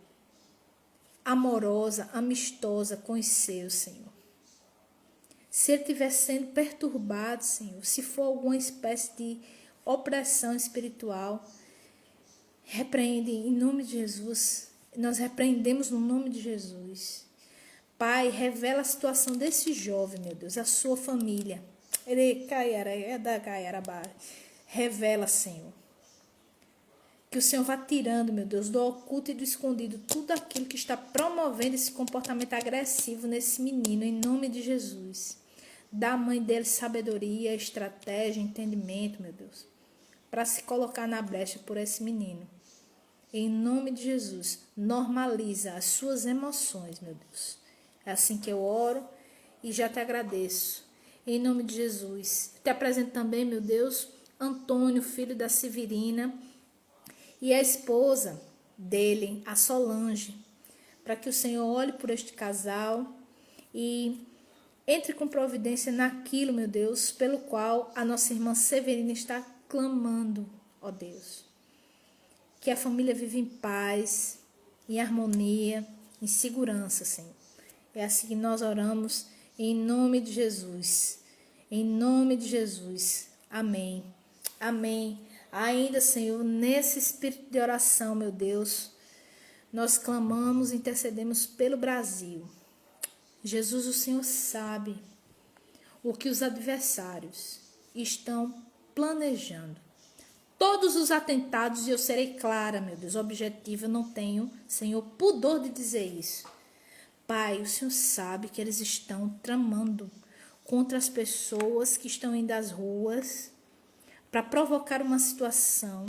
amorosa, amistosa com os seus, Senhor. Se ele estiver sendo perturbado, Senhor, se for alguma espécie de opressão espiritual, repreende em nome de Jesus. Nós repreendemos no nome de Jesus. Pai, revela a situação desse jovem, meu Deus, a sua família. Revela, Senhor. Que o Senhor vá tirando, meu Deus, do oculto e do escondido tudo aquilo que está promovendo esse comportamento agressivo nesse menino, em nome de Jesus. Dá à mãe dele sabedoria, estratégia, entendimento, meu Deus, para se colocar na brecha por esse menino. Em nome de Jesus, normaliza as suas emoções, meu Deus. É assim que eu oro e já te agradeço. Em nome de Jesus. Te apresento também, meu Deus, Antônio, filho da Severina, e a esposa dele, a Solange, para que o Senhor olhe por este casal e entre com providência naquilo, meu Deus, pelo qual a nossa irmã Severina está clamando, ó Deus. Que a família vive em paz, em harmonia, em segurança, Senhor. É assim que nós oramos, em nome de Jesus. Em nome de Jesus. Amém. Amém. Ainda, Senhor, nesse espírito de oração, meu Deus, nós clamamos e intercedemos pelo Brasil. Jesus, o Senhor sabe o que os adversários estão planejando. Todos os atentados, e eu serei clara, meu Deus, objetiva, eu não tenho, Senhor, pudor de dizer isso. Pai, o Senhor sabe que eles estão tramando contra as pessoas que estão indo às ruas para provocar uma situação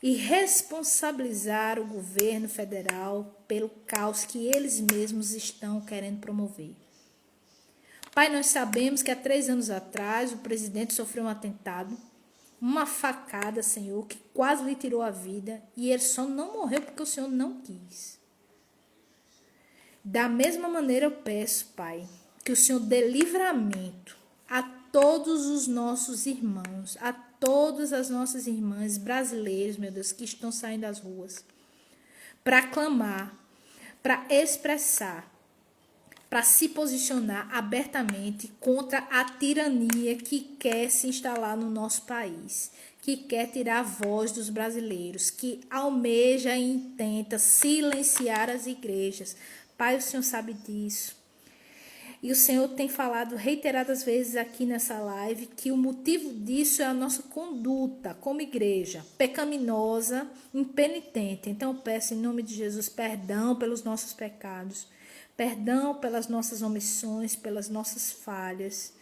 e responsabilizar o governo federal pelo caos que eles mesmos estão querendo promover. Pai, nós sabemos que há 3 anos atrás o presidente sofreu um atentado, uma facada, Senhor, que quase lhe tirou a vida, e ele só não morreu porque o Senhor não quis. Da mesma maneira eu peço, Pai, que o Senhor dê livramento a todos os nossos irmãos, a todas as nossas irmãs brasileiras, meu Deus, que estão saindo das ruas, para clamar, para expressar, para se posicionar abertamente contra a tirania que quer se instalar no nosso país, que quer tirar a voz dos brasileiros, que almeja e intenta silenciar as igrejas. Pai, o Senhor sabe disso. E o Senhor tem falado reiteradas vezes aqui nessa live que o motivo disso é a nossa conduta como igreja, pecaminosa, impenitente. Então eu peço em nome de Jesus perdão pelos nossos pecados, perdão pelas nossas omissões, pelas nossas falhas.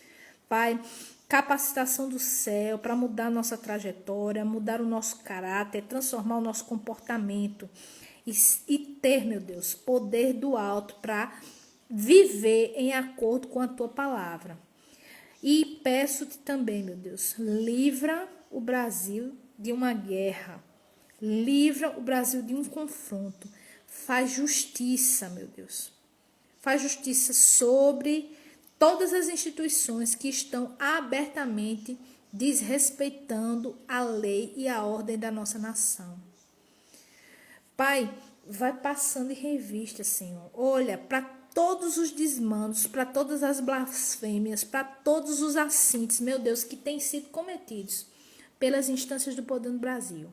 Pai, capacitação do céu para mudar a nossa trajetória, mudar o nosso caráter, transformar o nosso comportamento e ter, meu Deus, poder do alto para viver em acordo com a tua palavra. E peço-te também, meu Deus, livra o Brasil de uma guerra, livra o Brasil de um confronto, faz justiça, meu Deus, faz justiça sobre todas as instituições que estão abertamente desrespeitando a lei e a ordem da nossa nação. Pai, vai passando em revista, Senhor. Olha, para todos os desmandos, para todas as blasfêmias, para todos os assintos, meu Deus, que têm sido cometidos pelas instâncias do poder no Brasil,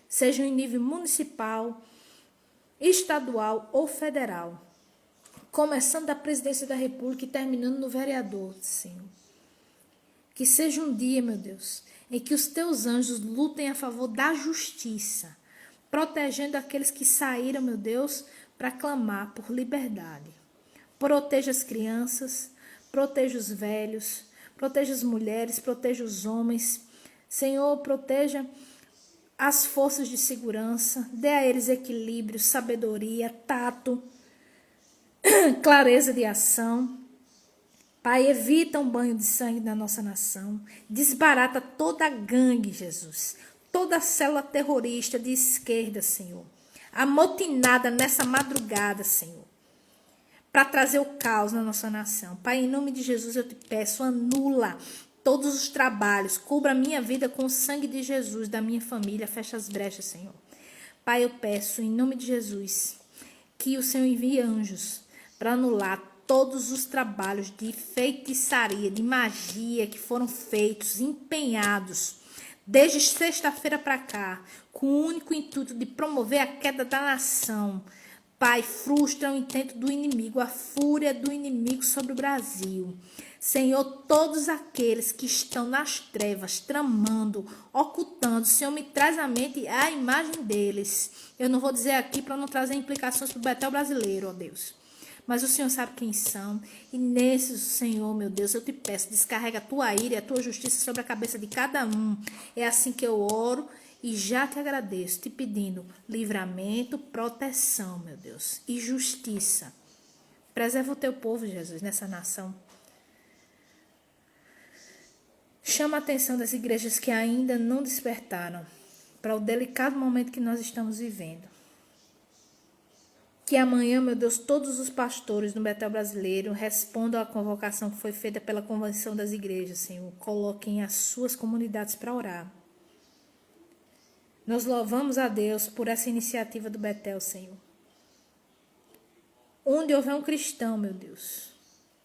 sejam em nível municipal, estadual ou federal, começando da presidência da República e terminando no vereador, Senhor. Que seja um dia, meu Deus, em que os teus anjos lutem a favor da justiça, protegendo aqueles que saíram, meu Deus, para clamar por liberdade. Proteja as crianças, proteja os velhos, proteja as mulheres, proteja os homens. Senhor, proteja as forças de segurança, dê a eles equilíbrio, sabedoria, tato, clareza de ação. Pai, evita um banho de sangue na nossa nação. Desbarata toda a gangue, Jesus. Toda a célula terrorista de esquerda, Senhor. Amotinada nessa madrugada, Senhor. Para trazer o caos na nossa nação. Pai, em nome de Jesus, eu te peço, anula todos os trabalhos. Cubra a minha vida com o sangue de Jesus, da minha família. Fecha as brechas, Senhor. Pai, eu peço, em nome de Jesus, que o Senhor envie anjos para anular todos os trabalhos de feitiçaria, de magia que foram feitos, empenhados, desde sexta-feira para cá, com o único intuito de promover a queda da nação. Pai, frustra o intento do inimigo, a fúria do inimigo sobre o Brasil. Senhor, todos aqueles que estão nas trevas, tramando, ocultando, Senhor, me traz à mente a imagem deles. Eu não vou dizer aqui para não trazer implicações para o Betel brasileiro, ó Deus. Mas o Senhor sabe quem são. E nesses, Senhor, meu Deus, eu te peço, descarrega a tua ira e a tua justiça sobre a cabeça de cada um. É assim que eu oro e já te agradeço, te pedindo livramento, proteção, meu Deus, e justiça. Preserva o teu povo, Jesus, nessa nação. Chama a atenção das igrejas que ainda não despertaram para o delicado momento que nós estamos vivendo. Que amanhã, meu Deus, todos os pastores no Betel brasileiro respondam à convocação que foi feita pela Convenção das Igrejas, Senhor. Coloquem as suas comunidades para orar. Nós louvamos a Deus por essa iniciativa do Betel, Senhor. Onde houver um cristão, meu Deus,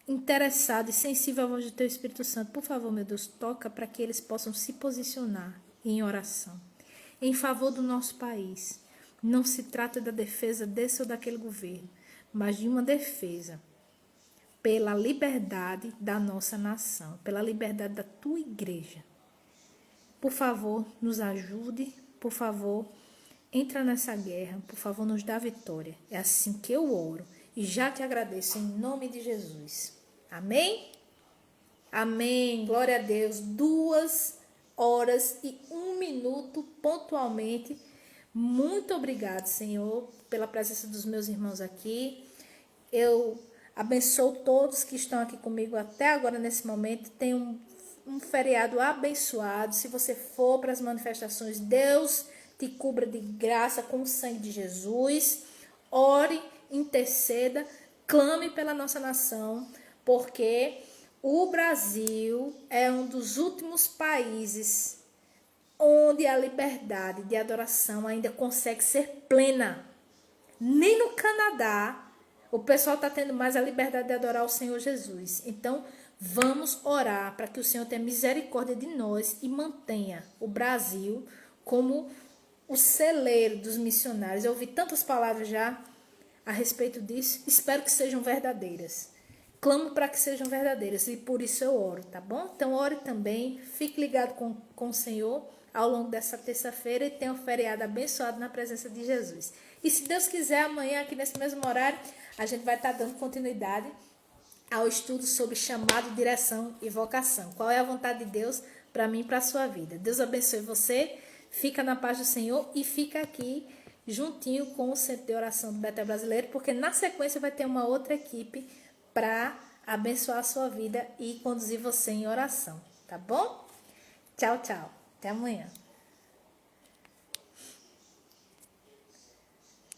interessado e sensível à voz do Teu Espírito Santo, por favor, meu Deus, toca para que eles possam se posicionar em oração, em favor do nosso país. Não se trata da defesa desse ou daquele governo, mas de uma defesa pela liberdade da nossa nação, pela liberdade da tua igreja. Por favor, nos ajude, por favor, entra nessa guerra, por favor, nos dá vitória. É assim que eu oro e já te agradeço em nome de Jesus. Amém? Amém. Glória a Deus. 2h01 pontualmente. Muito obrigado, Senhor, pela presença dos meus irmãos aqui. Eu abençoo todos que estão aqui comigo até agora nesse momento. Tenham um feriado abençoado. Se você for para as manifestações, Deus te cubra de graça com o sangue de Jesus. Ore, interceda, clame pela nossa nação, porque o Brasil é um dos últimos países onde a liberdade de adoração ainda consegue ser plena. Nem no Canadá o pessoal está tendo mais a liberdade de adorar o Senhor Jesus. Então, vamos orar para que o Senhor tenha misericórdia de nós e mantenha o Brasil como o celeiro dos missionários. Eu ouvi tantas palavras já a respeito disso. Espero que sejam verdadeiras. Clamo para que sejam verdadeiras e por isso eu oro, tá bom? Então, ore também. Fique ligado com o Senhor ao longo dessa terça-feira e tenha um feriado abençoado na presença de Jesus. E se Deus quiser, amanhã aqui nesse mesmo horário, a gente vai estar dando continuidade ao estudo sobre chamado, direção e vocação. Qual é a vontade de Deus para mim e para a sua vida? Deus abençoe você, fica na paz do Senhor e fica aqui juntinho com o Centro de Oração do Betel Brasileiro, porque na sequência vai ter uma outra equipe para abençoar a sua vida e conduzir você em oração, tá bom? Tchau, tchau. Até amanhã.